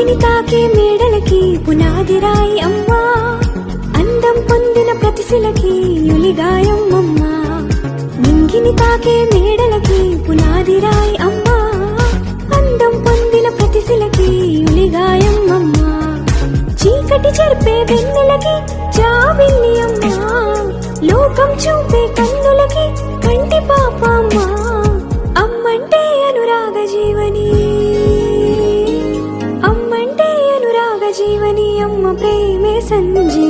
నింగిని తాకే మేడలకి పునాదిరాయి అమ్మా, అందం పొందిన ప్రతిశిలకి యులిగాయం అమ్మా. నింగిని తాకే మేడలకి పునాదిరాయి అమ్మా, అందం పొందిన ప్రతిశిలకి యులిగాయం అమ్మా. చీకటి చెరిపే వెన్నెలకి జాబిల్లి అమ్మా, లోకం చూపే కన్నులకి కంటి పాప అమ్మా. అమ్మంటే అనురాగ జీవని, అమ్మంటే అనురాగ జీవని, అమ్మ ప్రేమే సంజీవని.